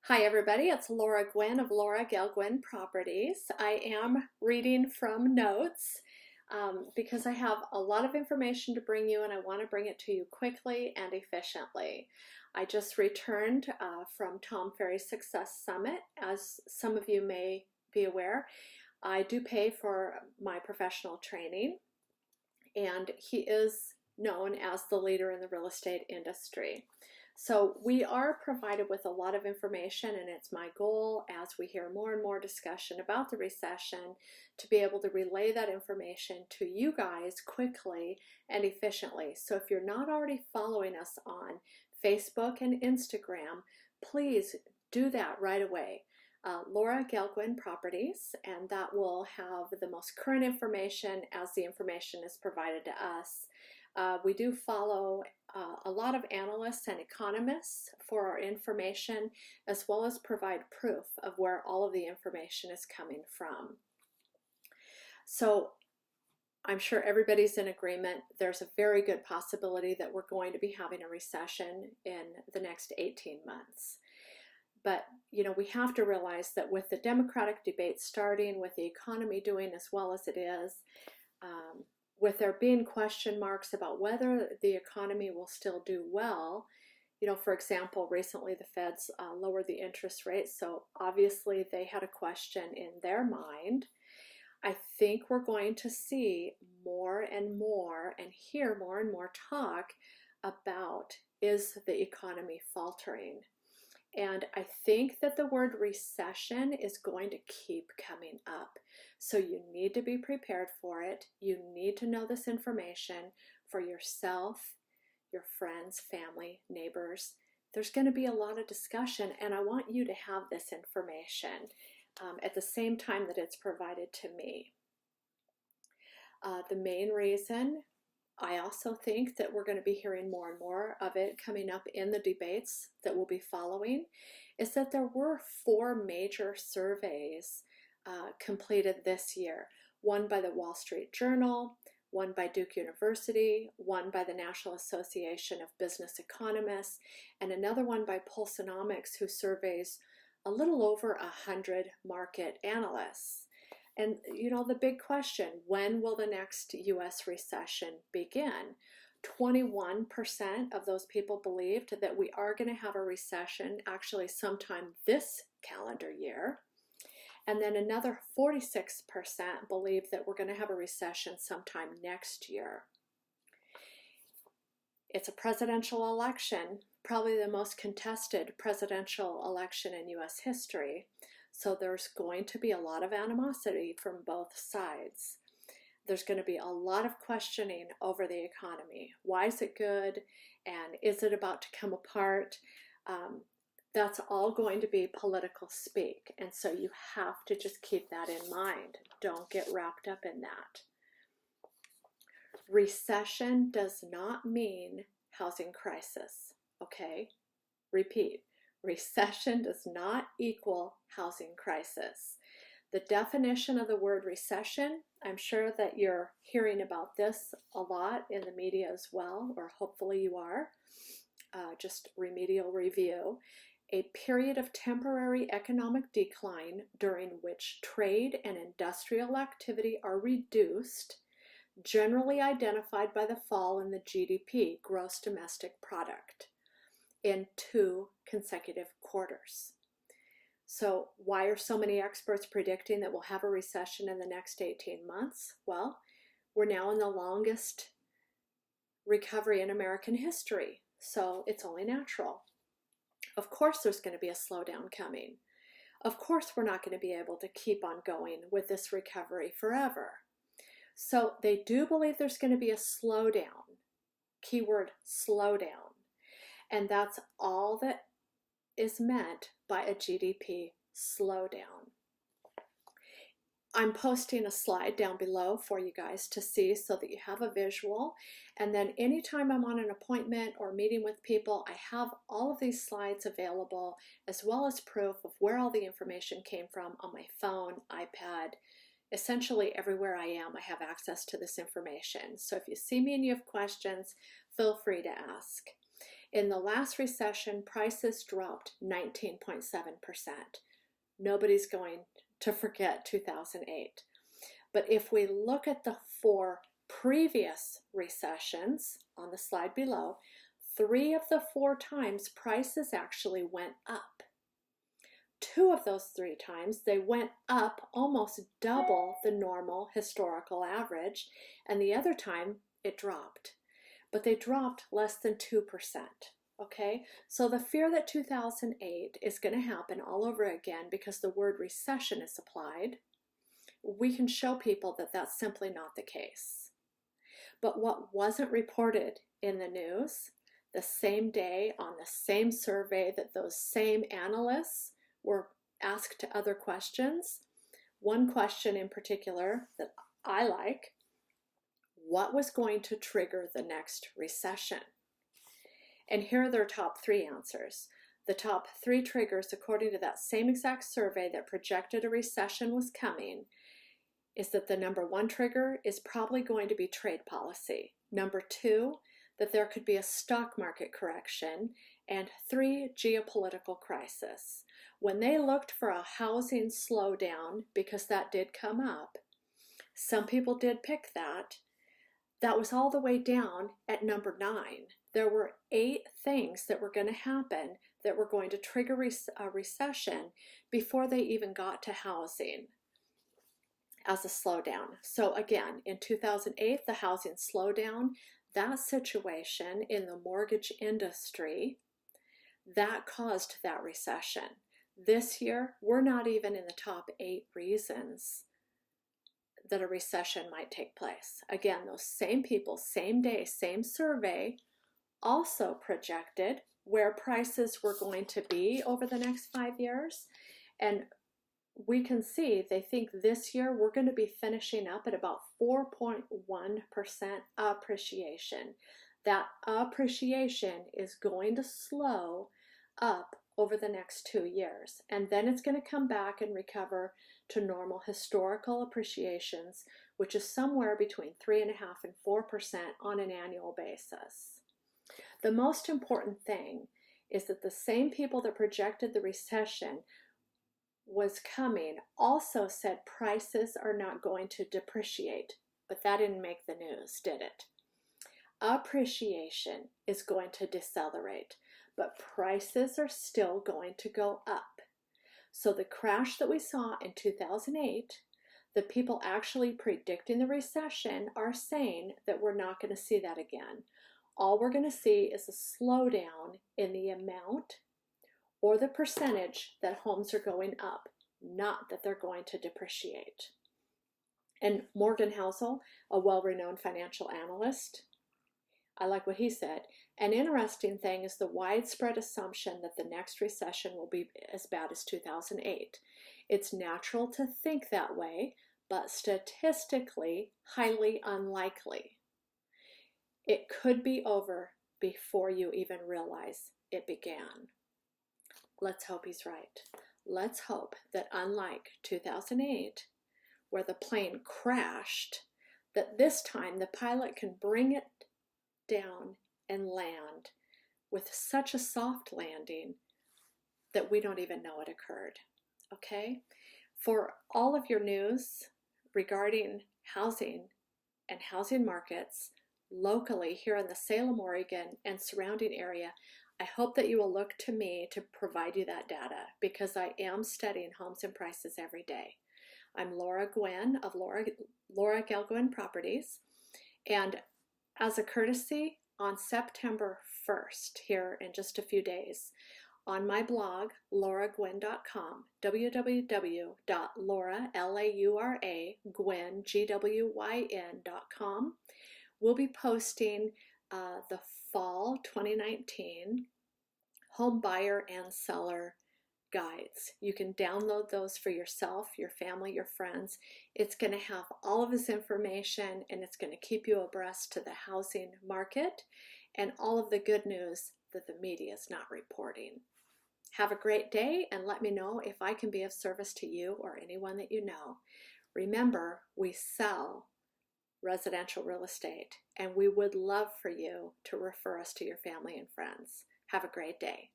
Hi everybody, it's Laura Gwyn of Laura, Gail, Gwyn Properties. I am reading from notes because I have a lot of information to bring you and I want to bring it to you quickly and efficiently. I just returned from Tom Ferry's Success Summit. As some of you may be aware, I do pay for my professional training, and he is known as the leader in the real estate industry. So we are provided with a lot of information, and it's my goal as we hear more and more discussion about the recession to be able to relay that information to you guys quickly and efficiently. So if you're not already following us on Facebook and Instagram, please do that right away. Laura, Gail, Gwyn Properties, and that will have the most current information as the information is provided to us. We do follow a lot of analysts and economists for our information, as well as provide proof of where all of the information is coming from. So I'm sure everybody's in agreement. There's a very good possibility that we're going to be having a recession in the next 18 months. But, you know, we have to realize that with the Democratic debate starting, with the economy doing as well as it is, with there being question marks about whether the economy will still do well, you know, for example, recently the Feds lowered the interest rate, so obviously they had a question in their mind. I think we're going to see more and more and hear more and more talk about, is the economy faltering? And I think that the word recession is going to keep coming up. So you need to be prepared for it. You need to know this information for yourself, your friends, family, neighbors. There's going to be a lot of discussion, and I want you to have this information at the same time that it's provided to me. The main reason, I also think that we're going to be hearing more and more of it coming up in the debates that we'll be following, is that there were 4 major surveys completed this year. One by the Wall Street Journal, one by Duke University, one by the National Association of Business Economists, and another one by Pulsonomics, who surveys a little over 100 market analysts. And, you know, the big question, when will the next U.S. recession begin? 21% of those people believed that we are going to have a recession actually sometime this calendar year. And then another 46% believe that we're going to have a recession sometime next year. It's a presidential election, probably the most contested presidential election in U.S. history. So there's going to be a lot of animosity from both sides. There's going to be a lot of questioning over the economy. Why is it good? And is it about to come apart? That's all going to be political speak. And so you have to just keep that in mind. Don't get wrapped up in that. Recession does not mean housing crisis, okay? Repeat. Recession does not equal housing crisis. The definition of the word recession, I'm sure that you're hearing about this a lot in the media as well, or hopefully you are. Just remedial review. A period of temporary economic decline during which trade and industrial activity are reduced, generally identified by the fall in the GDP, gross domestic product, in 2 consecutive quarters. So why are so many experts predicting that we'll have a recession in the next 18 months? Well, we're now in the longest recovery in American history, so it's only natural. Of course there's going to be a slowdown coming. Of course we're not going to be able to keep on going with this recovery forever. So they do believe there's going to be a slowdown. Keyword slowdown. And that's all that is meant by a GDP slowdown. I'm posting a slide down below for you guys to see so that you have a visual. And then anytime I'm on an appointment or meeting with people, I have all of these slides available, as well as proof of where all the information came from on my phone, iPad. Essentially everywhere I am, I have access to this information. So if you see me and you have questions, feel free to ask. In the last recession, prices dropped 19.7%. Nobody's going to forget 2008. But if we look at the 4 previous recessions on the slide below, 3 of the 4 times prices actually went up. 2 of those 3 times they went up almost double the normal historical average, and the other time it dropped. But they dropped less than 2%. Okay, so the fear that 2008 is going to happen all over again because the word recession is applied, we can show people that that's simply not the case. But what wasn't reported in the news the same day on the same survey that those same analysts were asked other questions, one question in particular that I like, what was going to trigger the next recession? And here are their top 3 answers. The top 3 triggers, according to that same exact survey that projected a recession was coming, is that the number 1 trigger is probably going to be trade policy. Number 2, that there could be a stock market correction. And 3, geopolitical crisis. When they looked for a housing slowdown, because that did come up, some people did pick that. That was all the way down at number 9. There were 8 things that were going to happen that were going to trigger a recession before they even got to housing as a slowdown. So again, in 2008, the housing slowdown, that situation in the mortgage industry, that caused that recession. This year, we're not even in the top 8 reasons that a recession might take place. Again, those same people, same day, same survey, also projected where prices were going to be over the next 5 years. And we can see they think this year we're going to be finishing up at about 4.1% appreciation. That appreciation is going to slow up over the next 2 years, and then it's going to come back and recover to normal historical appreciations, which is somewhere between 3.5% and 4% on an annual basis. The most important thing is that the same people that projected the recession was coming also said prices are not going to depreciate, but that didn't make the news, did it? Appreciation is going to decelerate, but prices are still going to go up. So the crash that we saw in 2008, the people actually predicting the recession are saying that we're not going to see that again. All we're going to see is a slowdown in the amount or the percentage that homes are going up, not that they're going to depreciate. And Morgan Housel, a well-renowned financial analyst, I like what he said. An interesting thing is the widespread assumption that the next recession will be as bad as 2008. It's natural to think that way, but statistically highly unlikely. It could be over before you even realize it began. Let's hope he's right. Let's hope that unlike 2008, where the plane crashed, that this time the pilot can bring it down and land with such a soft landing that we don't even know it occurred. Okay? For all of your news regarding housing and housing markets locally here in the Salem, Oregon and surrounding area, I hope that you will look to me to provide you that data, because I am studying homes and prices every day. I'm Laura Gwyn of Laura Gail Gwyn Properties, and as a courtesy, on September 1st, here in just a few days, on my blog, lauragwyn.com, www.laura, L-A-U-R-A, Gwyn, Gwyn.com, we'll be posting the fall 2019 home buyer and seller guides. You can download those for yourself, your family, your friends. It's going to have all of this information, and it's going to keep you abreast to the housing market and all of the good news that the media is not reporting. Have a great day, and let me know if I can be of service to you or anyone that you know. Remember, we sell residential real estate, and we would love for you to refer us to your family and friends. Have a great day.